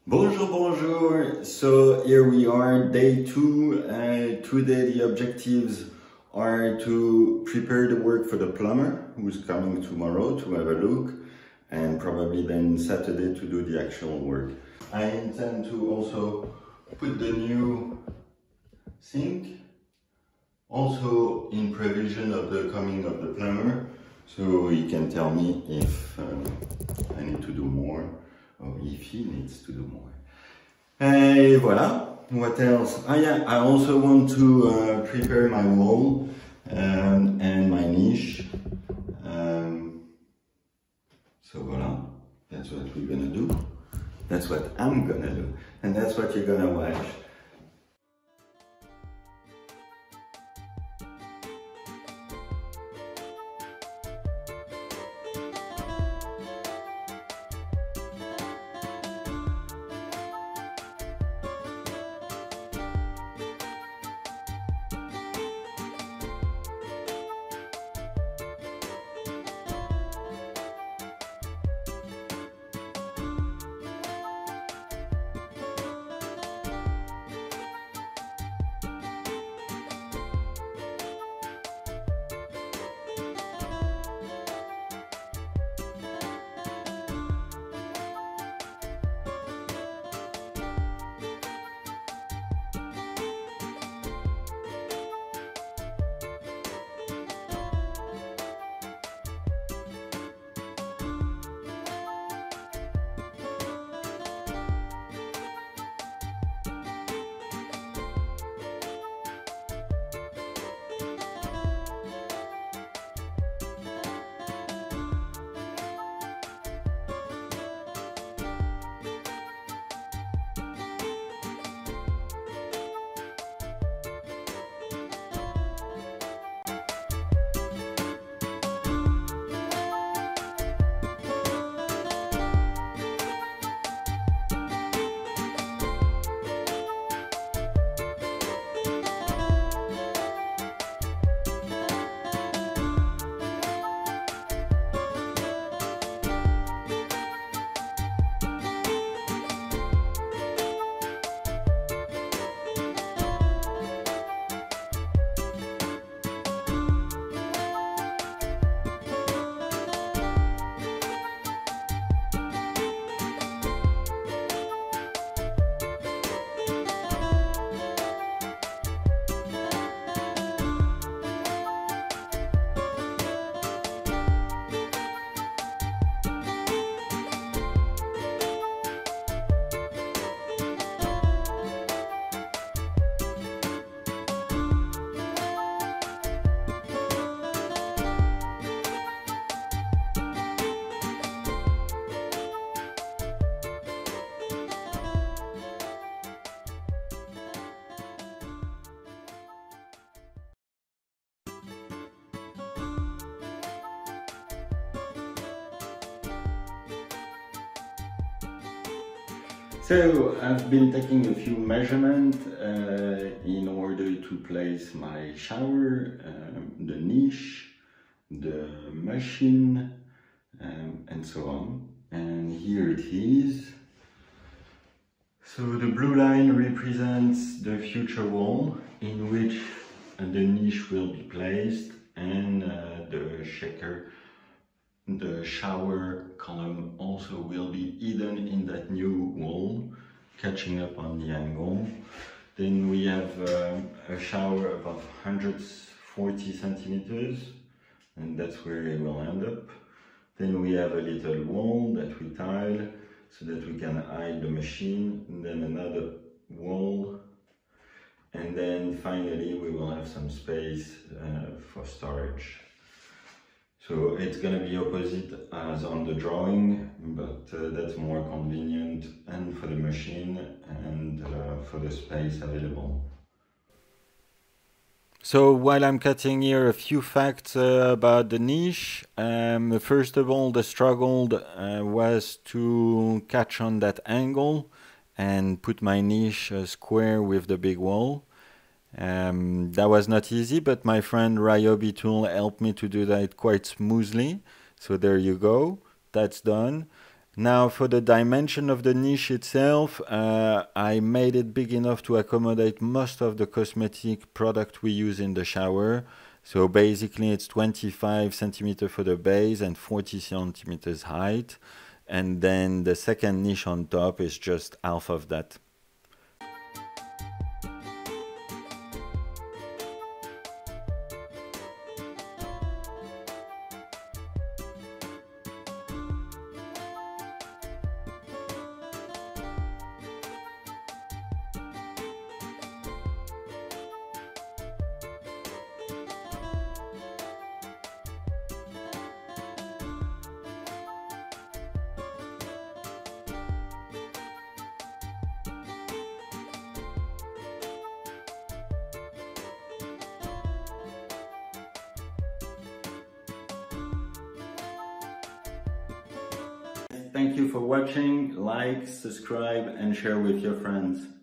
Bonjour, bonjour. So here we are, day two. Today the objectives are to prepare the work for the plumber who's coming tomorrow to have a look, and probably then Saturday to do the actual work. I intend to also put the new sink, also in prevision of the coming of the plumber, so he can tell me if I need to do more or if he needs to do more. Et voilà. What else? Ah yeah, I also want to prepare my wall and my niche. So voilà, that's what we're gonna do. That's what I'm gonna do. And that's what you're gonna watch. So I've been taking a few measurements in order to place my shower, the niche, the machine, and so on. And here it is. So the blue line represents the future wall in which the niche will be placed, and the shower column also will be hidden in that new wall, catching up on the angle. Then we have a shower about 140 centimeters, and that's where it will end up. Then we have a little wall that we tile so that we can hide the machine, and then another wall, and then finally we will have some space for storage. So it's going to be opposite as on the drawing, but that's more convenient and for the machine and for the space available. So while I'm cutting here, a few facts about the niche. First of all, the struggle was to catch on that angle and put my niche square with the big wall. That was not easy, but my friend Ryobi Tools helped me to do that quite smoothly. So there you go, that's done. Now for the dimension of the niche itself, I made it big enough to accommodate most of the cosmetic product we use in the shower. So basically it's 25 centimeters for the base and 40 centimeters height. And then the second niche on top is just half of that. Thank you for watching. Like, subscribe and share with your friends.